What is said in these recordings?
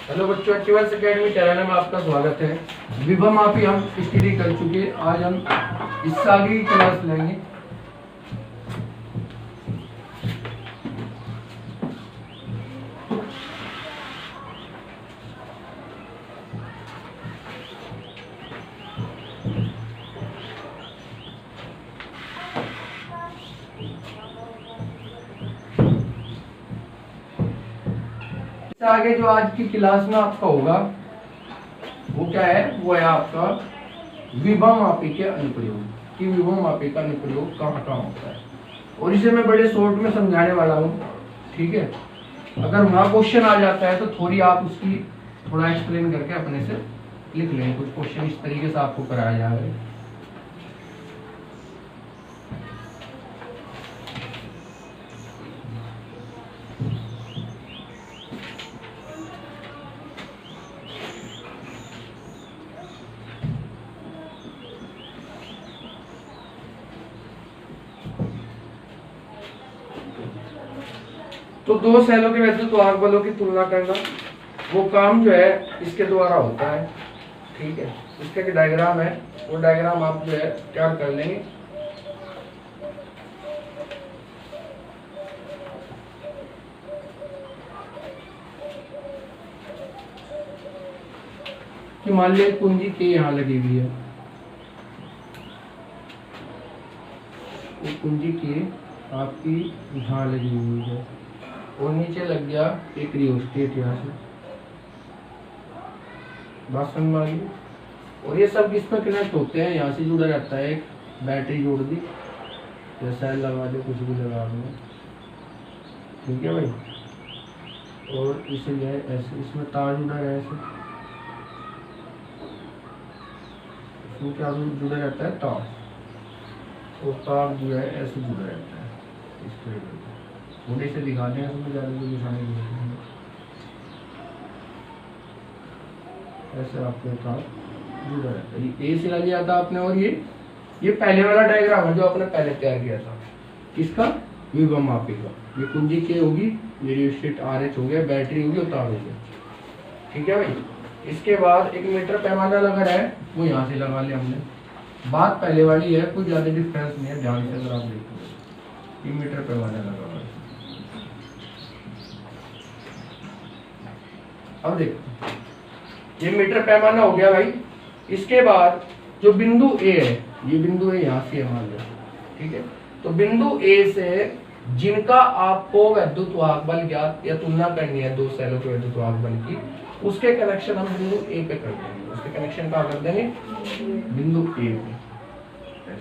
Hello बच्चों, एक्टिवर्स academy channel में आपका स्वागत है। विभव मापी हम स्टडी कर चुके, आज हम इससे आगे की क्लास लेंगे। इससे आगे जो आज की क्लास में आपका होगा वो क्या है, वो है आपका विभव मापी के अनुप्रयोग कि विभव मापी का अनुप्रयोग कहाँ कहाँ होता है, और इसे मैं बड़े शॉर्ट में समझाने वाला हूँ। ठीक है, अगर वहाँ क्वेश्चन आ जाता है तो थोड़ी आप उसकी थोड़ा एक्सप्लेन करके अपने से लिख लेंगे। कुछ क्वेश्चन इस तरीके से आपको कराया जाएगा। तो दो सेलों के वैद्युत वाहक बलों की तुलना करना, वो काम जो है इसके द्वारा होता है। ठीक है, इसका एक डायग्राम है, वो डायग्राम आप जो है तैयार कर लेंगे। कि मान लीजिए कुंजी के यहाँ लगी हुई है, वो कुंजी के आपकी यहाँ लगी हुई है और नीचे लग गया एक रियोस्टेट यहाँ से, बात समझ में आ गई। और ये सब किस में कनेक्ट होते हैं, यहाँ से जुड़ा रहता है, एक बैटरी जोड़ दी या सेल लगा दे, कुछ भी लगा दो। ठीक है भाई, और इसे जो है ऐसे इसमें तार जुड़ा है, ऐसे इसमें क्या जुड़ा रहता है, तार, और तार जो है ऐसे जुड़ा रहता है। इस थोड़े से दिखा दें, इसमें ज़्यादा दिखाने की जरूरत नहीं, ऐसे आपके तार जुड़ा रहता है। ये सिला लिया था आपने, और ये पहले वाला डायग्राम है जो आपने पहले तैयार किया था, किसका, विभव मापी का। ये कुंजी के होगी, ये रियोस्टेट RH हो गया, बैटरी होगी और तार हो गया। ठीक है भाई, इसके बाद एक मीटर पैमाना लगा है, वो यहाँ से लगा लिया हमने। बात पहले वाली है, कोई ज़्यादा डिफरेंस नहीं है, ध्यान से अगर आप देखो। 3 मीटर पैमाना लगा हुआ है। अब देखो, ये मीटर पैमाना हो गया भाई। इसके बाद जो बिंदु ए है, ये बिंदु ए यहाँ से मान लो। ठीक है, तो बिंदु ए से जिनका आपको वैद्युत वाहक बल ज्ञात या तुलना करनी है, दो सेलों के वैद्युत वाहक बल की, उसके कनेक्शन हम बिंदु ए पे कर देंगे। उसके कनेक्शन कहाँ कर देंगे, बिंदु ए पे।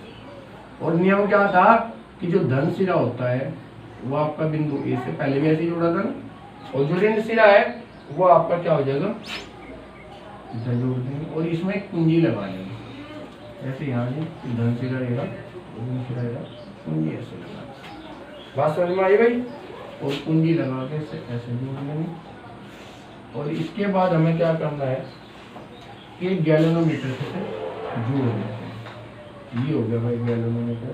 और नियम क्या था कि जो धन सिरा होता है वो आपका बिंदु ए से पहले भी ऐसे जुड़ा था ना, और जो ऋण सिरा है वो आपका क्या हो जाएगा, इधर जोड़ देंगे और इसमें एक कुंजी लगा लेंगे। ऐसे यहाँ से धन सिरा रहेगा, ऋण सिरा रहेगा, कुंजी ऐसे लगा, बात समझ में आई भाई। और कुंजी लगा के ऐसे जोड़ लेंगे। और इसके बाद हमें क्या करना है कि गैल्वेनोमीटर से जोड़ देते हैं। ये हो गया भाई गैल्वेनोमीटर,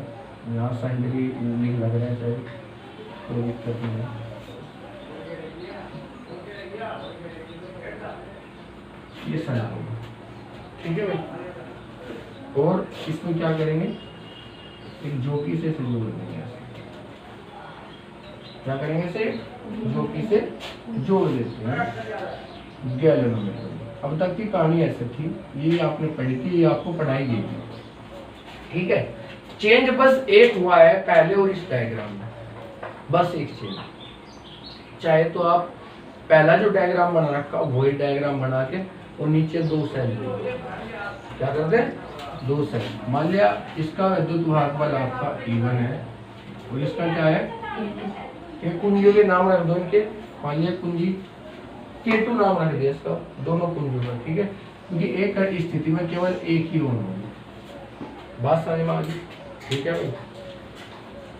यहाँ साइंटिफिक लिंक लग रहा है, शायद कोई दिक्कत नहीं है। ये साइड होगा, ठीक है भाई। और इसमें क्या करेंगे, एक जोकी से जोड़ देंगे। क्या करेंगे, से जोकी से जोड़ देते हैं गैल्वेनोमीटर। अब तक की कहानी ऐसे थी, ये आपने पढ़ी थी, ये आपको पढ़ाई गई थी। ठीक है, चेंज बस एक हुआ है पहले और इस डायग्राम में, बस एक चेंज। चाहे तो आप पहला जो डायग्राम बना रखा वही डायग्राम बना के और नीचे दो सेल क्या करते हैं, दो सेल। मान लिया इसका वैद्युत वाहक बल आपका E1 है और इसका क्या है, एक कुंजियों के नाम रख दो इनके। मान लिया कुंजी K2 नाम रख दिया इसका, दोनों कुंजियों का। ठीक है, क्योंकि एक स्थिति में केवल एक ही होना होगी, बात समझ में आ गई। ठीक है भाई,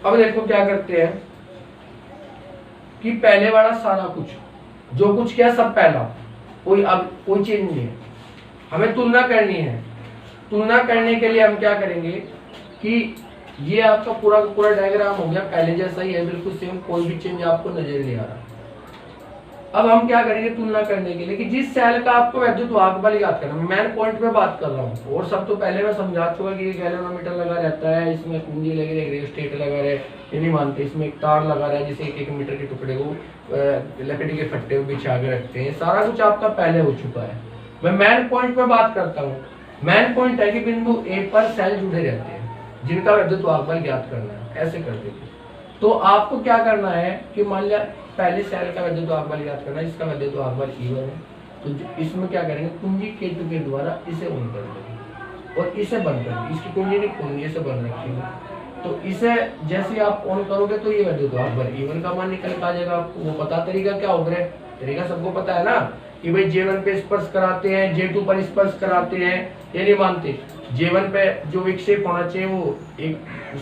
अब देखो क्या करते हैं कि पहले वाला सारा कुछ जो कुछ किया सब पहला, कोई अब कोई चेंज नहीं है। हमें तुलना करनी है, तुलना करने के लिए हम क्या करेंगे कि ये आपका पूरा पूरा डायग्राम हो गया पहले जैसा ही है, बिल्कुल सेम, कोई भी चेंज आपको नजर नहीं आ रहा। अब हम क्या करेंगे तुलना करने के लिए कि जिस सेल का आपको विद्युत वाहक बल याद करना, मैं पॉइंट पे बात कर रहा हूँ। और सब तो पहले मैं समझा चुका कि ये गैल्वेनोमीटर लगा रहता है, इसमें कुंजी लगी है, रियोस्टेट लगा रहे, ये नहीं मानते, इसमें एक तार लगा रहा है जिसे 1-1 मीटर के टुकड़े को लकड़ी के फट्टे को बिछा के रखते हैं। सारा कुछ आपका पहले हो चुका है। मैं मेन पॉइंट पे बात करता हूँ। मेन पॉइंट है कि बिंदु ए पर सेल जुड़े रहते हैं जिनका विद्युत वाहक बल ज्ञात करना है। ऐसे कर देते, तो आपको क्या करना है कि मान लिया पहले सेल का विद्युत वाहक बल ज्ञात करना है, इसका विद्युत वाहक बल E1 है, तो इसमें क्या करेंगे, कुंजी K2 के द्वारा इसे ऑन कर देंगे और इसे बंद कर देंगे। इसकी कुंजी नहीं खोलनी, इसे बंद रखेंगे। तो इसे जैसे आप ऑन करोगे तो ये विद्युत वाहक बल E1 का मान निकल के आ जाएगा। आपको वो पता तरीका क्या होगा, तरीका सबको पता है ना कि भाई J1 पे स्पर्श कराते हैं, J2 पर स्पर्श कराते हैं, ये नहीं मानते। J1 पे जो विक्षेप होना चाहिए वो एक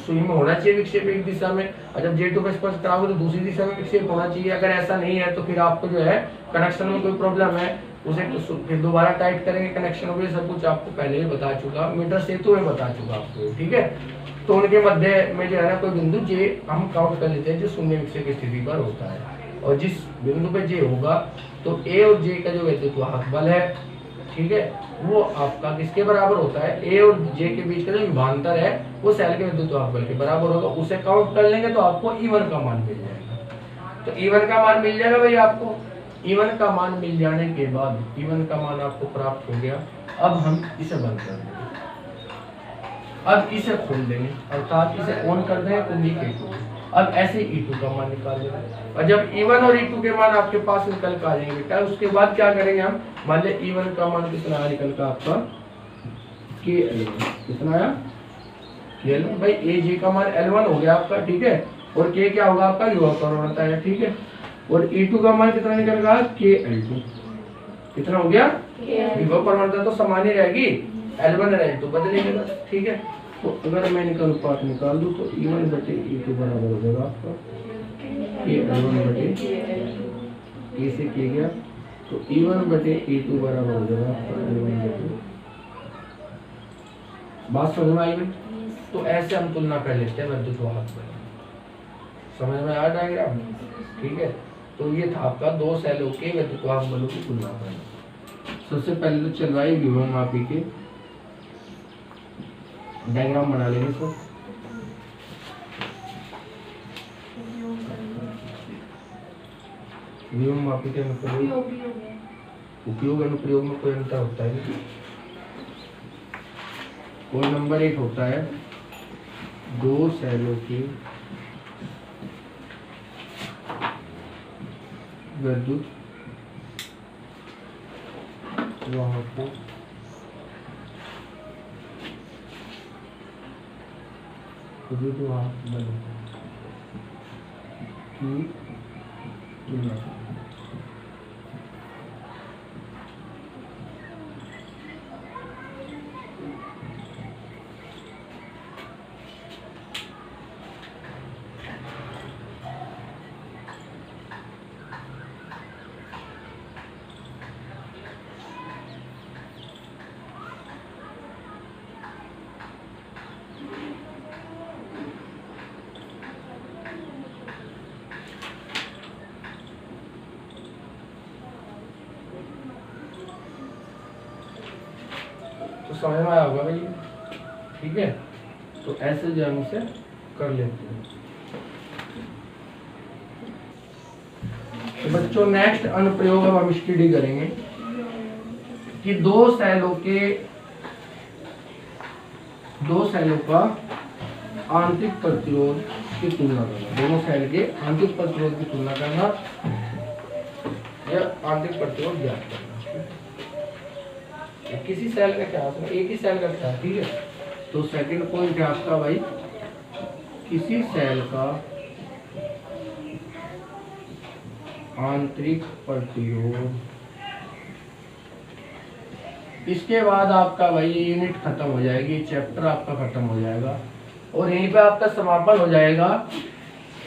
सुई में होना चाहिए, विक्षेप एक दिशा में, और जब J2 पे स्पर्श कराओगे तो दूसरी दिशा में विक्षेप होना चाहिए। अगर ऐसा नहीं है तो फिर आपको जो है कनेक्शन में कोई प्रॉब्लम है, उसे फिर दोबारा टाइट करेंगे कनेक्शन में। सब कुछ आपको पहले ही बता चुका, मीटर सेतु में बता चुका आपको, ठीक है। तो उनके मध्य में जो है ना कोई बिंदु J हम काउंट कर लेते हैं जो शून्य विक्षेप की स्थिति पर होता है, और जिस बिंदु पे J होगा तो A और J का जो विद्युत वाहक बल है, ठीक है, वो आपका किसके बराबर होता है, A और J के बीच का जो विभवांतर है वो सेल के विद्युत वाहक बल के बराबर होगा। उसे काउंट कर लेंगे तो आपको E1 का मान मिल जाएगा। तो E1 का मान मिल जाएगा भाई आपको। E1 का मान मिल जाने के बाद E1 का मान आपको प्राप्त हो गया। अब हम इसे बंद कर देंगे, अब इसे खोल देंगे, अर्थात इसे ऑन कर देंगे कुंजी K2। अब ऐसे E2 का मान निकाल लेंगे, और जब E1 और E2 के मान आपके पास निकल कर आ जाएंगे बेटा, उसके बाद क्या करेंगे हम, मान लिया E1 का मान कितना आया निकल का आपका KL1, कितना आया KL1, भाई AJ का मान L1 हो गया आपका, ठीक है, और K क्या होगा आपका विभव प्रवणता है, ठीक है, और E2 का मान कितना निकल गया KL2, कितना हो गया विभव प्रवणता तो समान ही रहेगी, L1 और L2 बदलेंगे बस, ठीक है। तो अगर मैं इनका अनुपात निकाल दूं तो E1 बटे E2 बराबर हो जाएगा आपका L1 बटे A से किया गया, तो E1 बटे E2 बराबर हो जाएगा आपका L1 बटे। बात समझ में आई भाई? तो ऐसे हम तुलना कर लेते हैं विद्युत वाहक बल। समझ में आया डायग्राम? ठीक है, तो ये था आपका दो सेलों के विद्युत वाहक बलों की तुलना करना। सबसे पहले तो चल रहा है विभव मापी के डायग्राम बना लेंगे सर। विभव मापी के उपयोग अनुप्रयोग में कोई अंतर होता है नहीं। कोई नंबर 1 होता है दो सेलों के विद्युत वाहकों विद्युत वाहक बलों की तुलना। तो समझ में आया होगा भाई, ठीक है। तो ऐसे जो हम इसे कर लेते हैं। तो बच्चों नेक्स्ट अनुप्रयोग अब हम स्टडी करेंगे कि दो सेलों का आंतरिक प्रतिरोध की तुलना करना। दोनों सेल के आंतरिक प्रतिरोध की तुलना करना या आंतरिक प्रतिरोध ज्ञात करना। किसी सेल का क्या होता है, एक ही सेल का क्या, ठीक है। तो सेकंड पॉइंट है आपका भाई, किसी सेल का आंतरिक प्रतिरोध। इसके बाद आपका भाई ये यूनिट खत्म हो जाएगी, चैप्टर आपका खत्म हो जाएगा, और यहीं पे आपका समापन हो जाएगा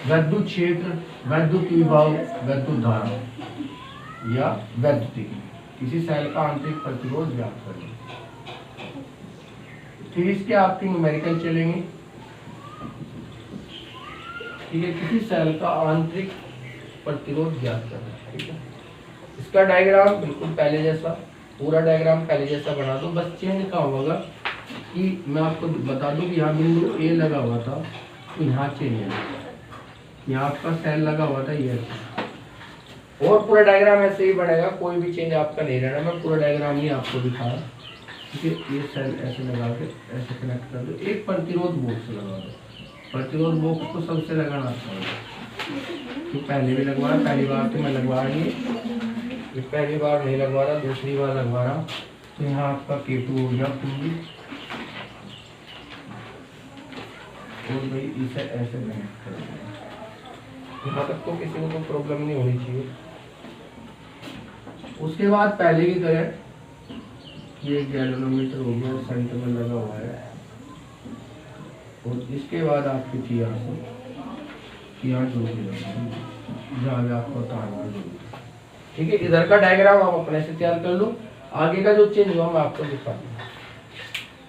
विद्युत क्षेत्र, विद्युत विभव, विद्युत धारा या वैद्युतिकी। किसी सेल का आंतरिक प्रतिरोध ज्ञात करें। फिर इसके आपकी न्यूमेरिकल चलेंगे, ठीक है। किसी सेल का आंतरिक प्रतिरोध ज्ञात करना, ठीक है। इसका डायग्राम बिल्कुल पहले जैसा, पूरा डायग्राम पहले जैसा बना दो। बस चेंज क्या होगा कि मैं आपको बता दूं कि यहाँ बिंदु ए लगा हुआ था, तो यहाँ चेंज है, यहाँ आपका सेल लगा हुआ था ये, और पूरा डायग्राम ऐसे ही बनेगा, कोई भी चेंज आपका नहीं रहना। मैं पूरा डायग्राम ही आपको दिखाया। ठीक है, ये सेल ऐसे लगा के ऐसे कनेक्ट कर दो। एक प्रतिरोध बॉक्स लगा दो। प्रतिरोध बॉक्स को सबसे लगाना आता है, तो पहले भी लगवाया, पहली बार तो मैं लगवा रही है, पहली बार नहीं लगवा रहा, दूसरी बार लगवा रहा। तो यहाँ आपका K2 हो गया पूरी, और भाई इसे ऐसे कनेक्ट कर दो। यहाँ तक तो किसी को कोई प्रॉब्लम नहीं होनी चाहिए। उसके बाद पहले की तरह ये गैल्वेनोमीटर हो गया, सेंटर में लगा हुआ है, और इसके बाद आपकी थी यहाँ से यहाँ जहाँ भी आपको तारना है। ठीक है, इधर का डायग्राम आप अपने से तैयार कर लो। आगे का जो चेंज हुआ मैं आपको दिखा दूँ।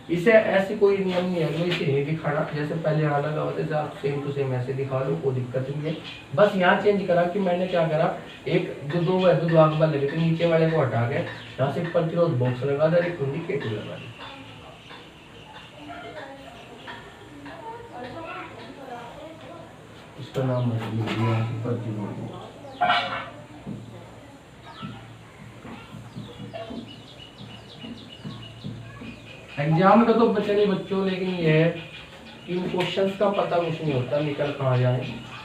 इसे ऐसे कोई नियम नहीं है, मैं इसे नहीं दिखाना, जैसे पहले यहाँ लगा होता है आप सेम टू सेम ऐसे दिखा लो, कोई दिक्कत नहीं है। बस यहाँ चेंज करा कि मैंने क्या करा, एक जो दो आग वाले लगे थे, नीचे वाले को हटा के यहाँ से प्रतिरोध बॉक्स लगा दे, एक कुंडी K2 लगा दी। इसका नाम प्रतिरोध। एग्जाम का तो बचे नहीं बच्चों, लेकिन ये है कि इन क्वेश्चंस का पता कुछ नहीं होता निकल कहाँ जाए।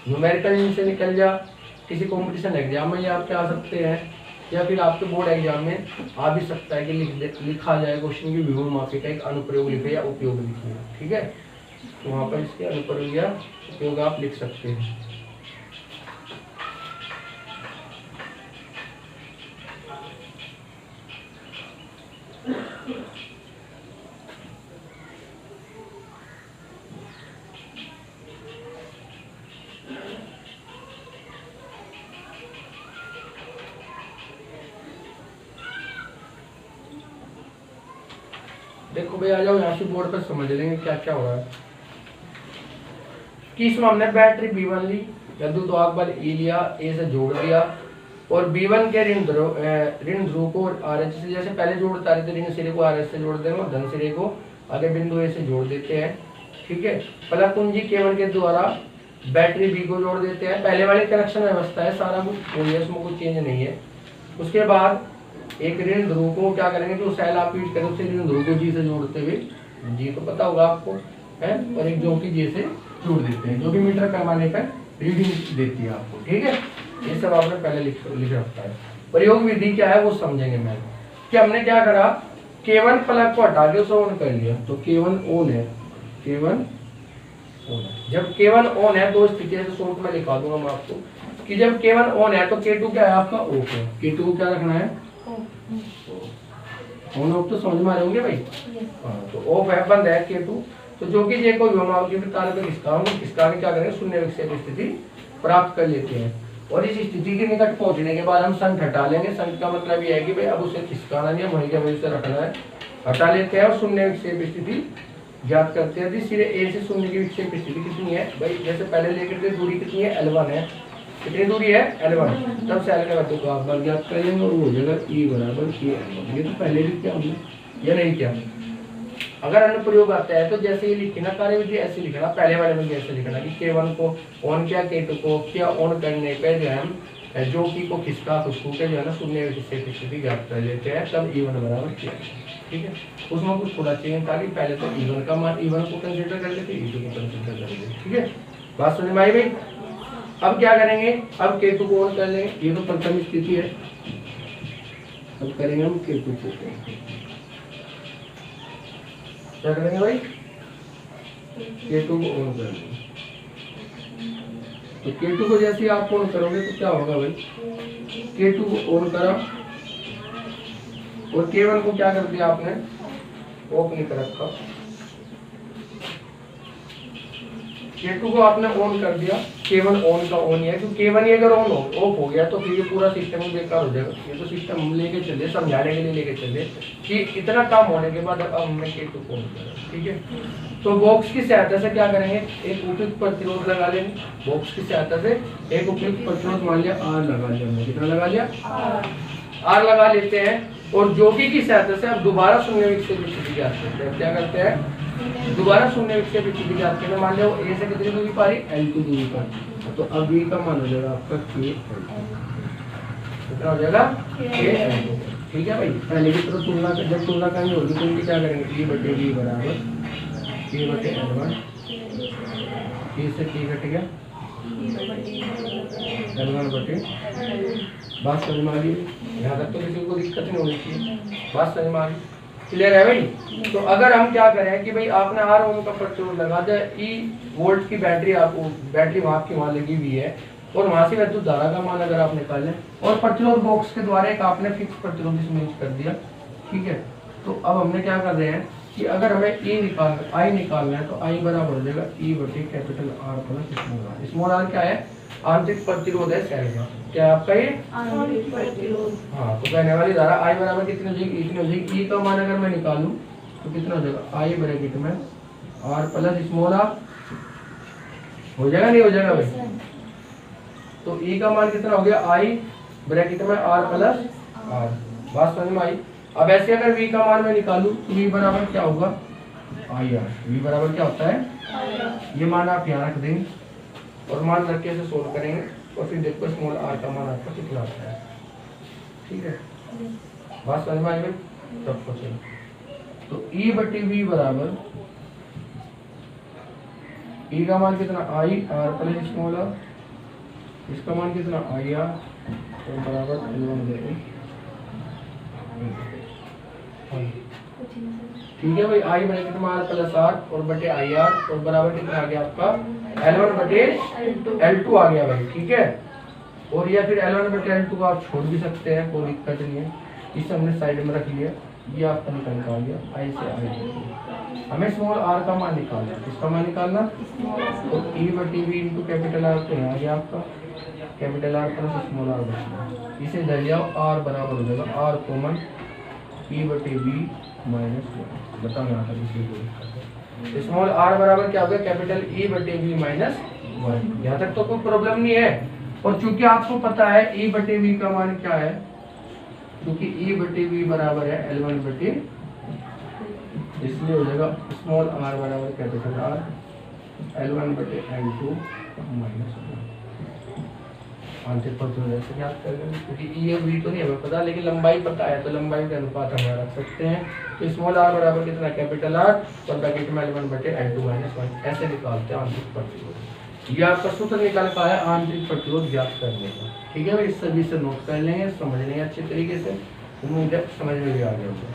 न्यूमेरिकल इनसे निकल जा, किसी कंपटीशन एग्जाम में ये आपके आ सकते हैं, या फिर आपके बोर्ड एग्जाम में आ भी सकता है कि लिखा जाए क्वेश्चन की विभव मापी का एक अनुप्रयोग लिखे या उपयोग लिखे। ठीक है, तो वहाँ पर इसके अनुप्रयोग या उपयोग आप लिख सकते हैं। देखो भाई, आ जाओ यहाँ से बोर्ड पर समझ लेंगे क्या क्या हो रहा है। कि इसमें हमने बैटरी B1 ली, विद्युत वाहक बल E लिया, A से जोड़ दिया, और B1 के ऋण ध्रुव को RH से, जैसे पहले जोड़ता रहे थे, ऋण सिरे को RH से जोड़ देंगे और धन सिरे को आगे बिंदु A से जोड़ देते हैं। ठीक है, फलक कुंजी K1 के द्वारा बैटरी B को जोड़ देते हैं। पहले वाली कनेक्शन व्यवस्था है, सारा कुछ इसमें कुछ चेंज नहीं है। उसके बाद एक ऋण ध्रुव को क्या करेंगे, जो सेल आप यूज करें उसे ऋण ध्रुव को G से जोड़ते हुए, G तो पता होगा आपको है, और एक जो कि J से जोड़ देते हैं, जो कि मीटर पैमाने पर रीडिंग देती है आपको। ठीक है, ये सब आपने पहले लिख रखा है। प्रयोग विधि क्या है वो समझेंगे मैं। कि हमने क्या करा, K1 प्लग को हटा के उसे ऑन कर लिया, तो K1 ऑन है, K1 ऑन है। जब K1 ऑन है तो स्थिति से शॉर्ट में लिखा दूंगा मैं आपको कि जब K1 ऑन है तो K2 क्या है आपका ऑफ है। K2 को क्या रखना है, ऑन ऑफ तो समझ में आ रहे होंगे भाई। हाँ, तो ऑफ है, बंद है K2। तो जो कि ये कोई विभव के तार पे खिसका के क्या करेंगे, शून्य विक्षेप स्थिति प्राप्त कर लेते हैं। और इस स्थिति के निकट पहुंचने के बाद हम संख हटा लेंगे। संख का मतलब ये है कि भाई अब उसे खिसकाना नहीं है, वहीं के वहीं से रखना है, हटा लेते हैं और शून्य विक्षेप स्थिति ज्ञात करते हैं। सिरे A से शून्य की विक्षेप स्थिति कितनी है भाई, जैसे पहले लेकर थे दूरी कितनी है, L1 है। कितनी दूरी है, L1। तब सेल का वैल्यू को आप बार ज्ञात कर लेंगे और वो हो जाएगा E बराबर K1। ये तो पहले भी क्या हमने, ये नहीं क्या। अगर अनुप्रयोग आता है तो जैसे ये लिखना कार्यविधि ऐसे लिखना, पहले वाले में ऐसे लिखना कि K1 को ऑन किया, K2 को किया ऑन करने पे जो है जो की को खिसका खुशबू के जो है ना शून्य विक्षेप स्थिति ज्ञात कर लेते हैं, तब E1 बराबर क्या। ठीक है, उसमें कुछ थोड़ा चेंज था कि पहले तो E1 का मान E1 को कंसीडर कर लेते, E2 को कंसीडर कर लेते। ठीक है, बात समझ में आई भाई। अब क्या करेंगे, अब K2 को ऑन कर लेंगे, ये तो प्रथम स्थिति है। अब करेंगे हम K2 को, क्या करेंगे भाई, K2 को ऑन कर लेंगे। तो K2 को जैसे आप ऑन करोगे तो क्या होगा भाई, K2 को ऑन करा और K1 को क्या कर दिया आपने, ऑफ नहीं कर रखा। K2 को आपने ऑन कर दिया, K1 ऑन का ऑन है, क्योंकि K1 ही अगर ऑन ऑफ हो गया तो फिर ये पूरा सिस्टम ही बेकार हो जाएगा। ये तो सिस्टम हम लेके चले, समझाने के लिए लेके चले कि इतना काम होने के बाद अब हमने K2 को ऑन करा। ठीक है, तो बॉक्स की सहायता से क्या करेंगे, एक उपयुक्त प्रतिरोध लगा लेंगे। बॉक्स की सहायता से एक उपयुक्त प्रतिरोध मान लिया R लगा लिया हमने, कितना लगा लिया R। आर लगा लेते हैं और ज्योति की सहायता से अब दोबारा शून्य विक्षेप की स्थिति ज्ञात करते हैं। क्या करते हैं? दोबारा शून्य विक्षेप की स्थिति ज्ञात करते हैं। मान लो ए से कितनी दूरी पा रही? L2 दूरी पर, तो अब V का मान हो जाएगा आपका K कितना हो जाएगा? K। ठीक है भाई, पहले की तरह तुलना जब तुलना करनी होगी तो इनकी क्या करेंगे? E बटे V बराबर K बटे L1, K से K कट गया L1 बटे, बात समझ में आ गई? यहाँ तक तो किसी को दिक्कत नहीं होनी चाहिए, बात समझ में आ गई? क्लियर है भाई? तो अगर हम क्या करें कि भाई आपने R ओम का प्रतिरोध लगा दिया, E वोल्ट की बैटरी, आपको बैटरी वहां की वहां लगी हुई है और वहां से विद्युत धारा का मान अगर आप निकालें और प्रतिरोध बॉक्स के द्वारा एक आपने फिक्स प्रतिरोध इसमें यूज कर दिया, ठीक है? तो अब हमने क्या कर रहे हैं कि अगर हमें I निकालना है तो I बराबर हो जाएगा E बटे capital R plus small r। Small r क्या है? आंतरिक प्रतिरोध है सेल का। क्या है आपका ये? आंतरिक प्रतिरोध। हाँ, तो कहने वाली धारा I बराबर कितनी हो जाएगी? इतनी हो जाएगी। E का मान अगर मैं निकालूं तो कितना हो जाएगा? I ब्रैकेट में R प्लस स्मॉल r हो जाएगा, नहीं हो जाएगा भाई? तो E का मान कितना हो गया? I ब्रैकेट में R प्लस R। बात समझ में आई? अब ऐसे अगर V का मान मैं निकालूं तो V बराबर क्या होगा? IR। V बराबर क्या होता है? ये मान आप यहाँ रख देंगे और मान रख के इसे सोल्व करेंगे और फिर देखो स्मॉल r का मान आपका कितना आता है। ठीक है, बात समझ में आई भाई? तब सोचें तो E बटे V बराबर E का मान कितना? I R plus small r, इसका मान कितना? IR तो बराबर L1 बटे। ठीक है भाई, I ब्रैकेट में R प्लस R और बटे IR और बराबर कितना आ गया आपका? L1 बटे L2 आ गया भाई। ठीक है, और या फिर L1 बटे L2 आप छोड़ भी सकते हैं, कोई दिक्कत नहीं है। इसे हमने साइड में रख लिया, ये आपका निकल का आ गया I से I। हमें स्मॉल r का मान निकालना है, किसका मान निकालना? तो E बटे V इंटू कैपिटल R तो यहाँ आ गया आपका capital R plus small r बचेगा। इसे इधर ले आओ, R बराबर हो जाएगा R कॉमन E बटे V माइनस 1। बताओ यहाँ तक इसी को स्मॉल r बराबर क्या हो गया? कैपिटल E बटे V माइनस 1। यहाँ तक तो कोई प्रॉब्लम नहीं है। और चूंकि आपको पता है E बटे V का मान क्या है, क्योंकि E बटे V बराबर है L1 बटे, इसलिए हो जाएगा स्मॉल r बराबर कैपिटल R L1 बटे L2 माइनस 1। आंतरिक प्रतिरोध से ज्ञात कर लेंगे, क्योंकि E और V तो नहीं हमें पता, लेकिन लंबाई पता है तो लंबाई के अनुपात हम रख सकते हैं। तो स्मॉल r बराबर कितना? कैपिटल R और ब्रैकेट में L1 बटे L2 माइनस 1। ऐसे निकालते हैं आंतरिक प्रतिरोध। ये आपका सूत्र निकाल का है आंतरिक प्रतिरोध ज्ञात करने का। ठीक है भाई, इस सभी से नोट कर लेंगे, समझ लेंगे अच्छे तरीके से, उम्मीद है समझ में भी आ गया होगा।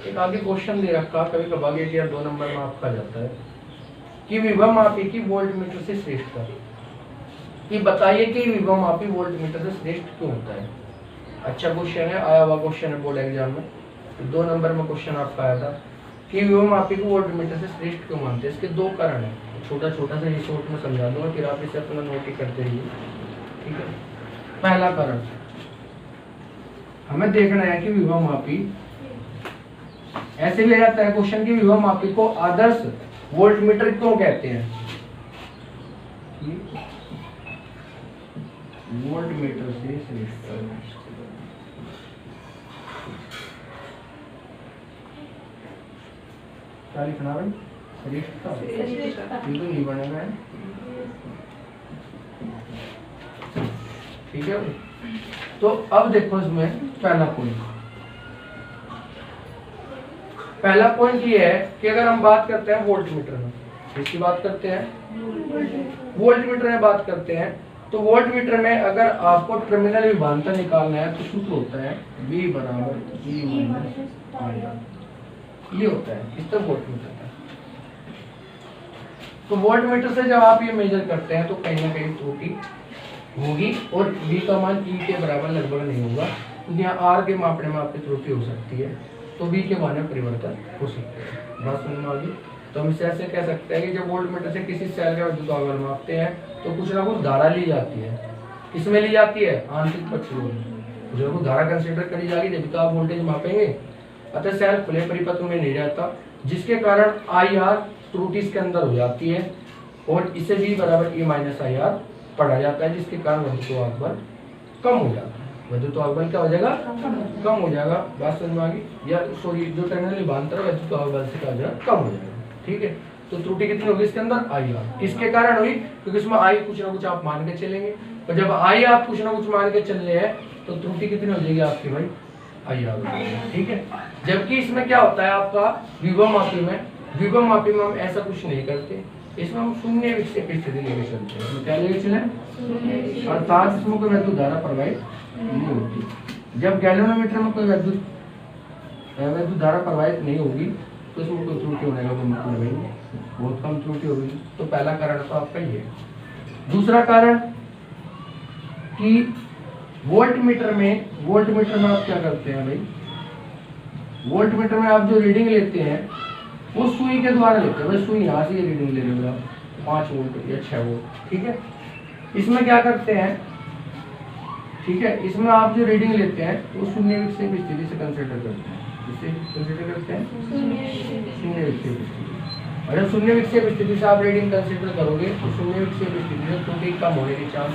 एक आगे क्वेश्चन दे रखा, कभी कभार 1 या 2 नंबर में आपका जाता है कि विभव मापी की वोल्टमीटर से श्रेष्ठ है। कि बताइए कि विभव मापी वोल्टमीटर से श्रेष्ठ क्यों होता है? अच्छा क्वेश्चन है, आया हुआ क्वेश्चन है बोर्ड एग्जाम में। तो 2 नंबर में क्वेश्चन आपका आया था कि विभव मापी को वोल्टमीटर से श्रेष्ठ क्यों मानते हैं। इसके 2 कारण है, छोटा छोटा सा ये शॉर्ट में समझा दूंगा, फिर आप इसे अपना नोट ही करते रहिए। ठीक है, पहला कारण हमें देखना है कि विभव मापी, ऐसे भी रहता है क्वेश्चन की विभव मापी को आदर्श वोल्टमीटर क्यों कहते हैं। वोल्टमीटर से श्रेष्ठ क्या लिखना भाई? श्रेष्ठता। बिल्कुल नहीं बनेगा है। ठीक है, तो अब देखो इसमें पहला पॉइंट ये है कि अगर हम बात करते हैं वोल्टमीटर में, इसकी बात करते हैं वोल्टमीटर में बात करते हैं, तो वोल्टमीटर में अगर आपको टर्मिनल विभवांतर निकालना है तो सूत्र होता है V बराबर E माइनस IR। ये होता है इस तक वोल्टमीटर का। तो वोल्ट मीटर से जब आप ये मेजर करते हैं तो कहीं ना कहीं त्रुटि होगी और V का मान E के बराबर लगभग नहीं होगा, क्योंकि यहाँ R के मापने में आपकी त्रुटि हो सकती है, तो V के मान में परिवर्तन हो सकता है। बात समझ में आ गई? तो हम इसे ऐसे कह सकते हैं कि जब वोल्ट मीटर से किसी सेल का विद्युत आवेश मापते हैं तो कुछ ना कुछ धारा ली जाती है। किसमें ली जाती है? आंतरिक प्रतिरोध में। कुछ ना कुछ धारा कंसीडर करी जाएगी जब तो आप वोल्टेज मापेंगे। अतः सेल खुले परिपथ में नहीं रहता, जिसके कारण IR त्रुटि इसके अंदर हो जाती है और इसे V बराबर E माइनस IR पढ़ा जाता है, जिसके कारण विद्युत बल कम हो जाता है। विद्युत बल क्या हो जाएगा? कम हो जाएगा। बात समझ में आ गई? या सॉरी, जो टर्मिनल विभवांतर है विद्युत बल से क्या हो जाएगा? कम हो जाएगा। ठीक है, तो त्रुटि कितनी होगी इसके अंदर? IR। किसके कारण हुई? क्योंकि इसमें I कुछ ना कुछ आप मान के चलेंगे, और जब I आप कुछ ना कुछ मान के चल रहे हैं तो त्रुटि कितनी हो जाएगी आपकी भाई? IR। ठीक है, जबकि इसमें क्या होता है आपका विभव मापी में हम ऐसा कुछ नहीं करते, इसमें हम शून्य विक्षेप की स्थिति लेके चलते हैं। तो क्या लेके चले? अर्थात इसमें कोई विद्युत धारा प्रवाहित नहीं होती। जब गैल्वेनोमीटर में कोई विद्युत धारा प्रवाहित नहीं होगी तो इसमें कोई त्रुटि होने का कोई मतलब नहीं, बहुत कम त्रुटि होगी। तो पहला कारण तो आपका ये है। दूसरा कारण कि वोल्ट मीटर में आप क्या करते हैं भाई? वोल्ट मीटर में आप जो रीडिंग लेते हैं वो सुई के द्वारा लेते हैं। भाई सुई यहाँ से रीडिंग ले रहे हो आप 5 वोल्ट या 6 वोल्ट। ठीक है, इसमें क्या करते हैं? ठीक है, इसमें आप जो रीडिंग लेते हैं वो शून्य विक्षेप स्थिति से कंसीडर करते हैं। इसे कंसीडर करते हैं शून्य विक्षेप स्थिति। और जब शून्य विक्षेप स्थिति से आप रीडिंग कंसीडर करोगे तो शून्य विक्षेप स्थिति में त्रुटि कम होने के चांस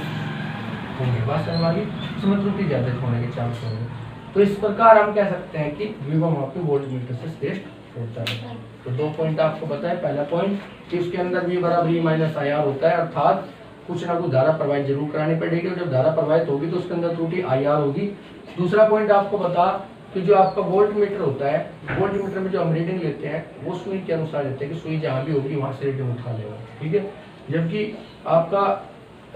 होंगे। बात समझ आ गई? इसमें त्रुटि ज्यादा होने के चांस होंगे। तो इस प्रकार हम कह सकते हैं कि विभव मापी वोल्ट मीटर से श्रेष्ठ होता है। तो 2 पॉइंट आपको बताए। पहला पॉइंट कि उसके अंदर V बराबर E माइनस IR होता है, अर्थात कुछ ना कुछ धारा प्रवाहित जरूर करानी पड़ेगी, और जब धारा प्रवाहित होगी तो उसके अंदर त्रुटि IR होगी। दूसरा पॉइंट आपको बता कि जो आपका वोल्ट मीटर होता है, वोल्ट मीटर में जो हम रीडिंग लेते हैं वो सुई के अनुसार लेते हैं कि सुई जहाँ भी होगी वहाँ से रीडिंग उठा लेगा। ठीक है, जबकि आपका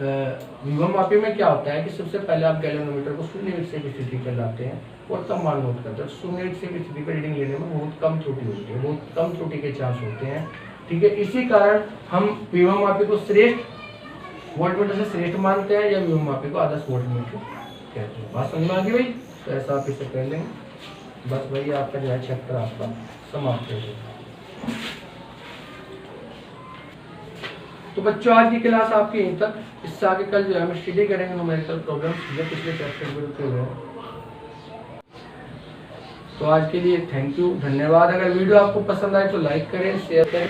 विभव मापी में क्या होता है कि सबसे पहले आप गैल्वेनोमीटर को शून्य विक्षेप स्थिति पर लाते हैं और तब मान नोट करते हैं। शून्य विक्षेप स्थिति पर रीडिंग लेने में बहुत कम त्रुटि होती है, बहुत कम त्रुटि के चांस होते हैं। ठीक है, इसी कारण हम विभव मापी को श्रेष्ठ वोल्ट मीटर से श्रेष्ठ मानते हैं, या विभव मापी को आदर्श वोल्ट मीटर कहते हैं। बात समझ में आ गई भाई? तो ऐसा आप इसे कर लेंगे। बस भाई आपका जो है चैप्टर आपका समाप्त हो गया। तो बच्चों आज की क्लास आपकी यहीं तक। इससे आगे कल जो है हम स्टडी करेंगे न्यूमेरिकल प्रॉब्लम्स जो पिछले चैप्टर में रुके हुए हैं। तो आज के लिए थैंक यू, धन्यवाद। अगर वीडियो आपको पसंद आए तो लाइक करें, शेयर करें।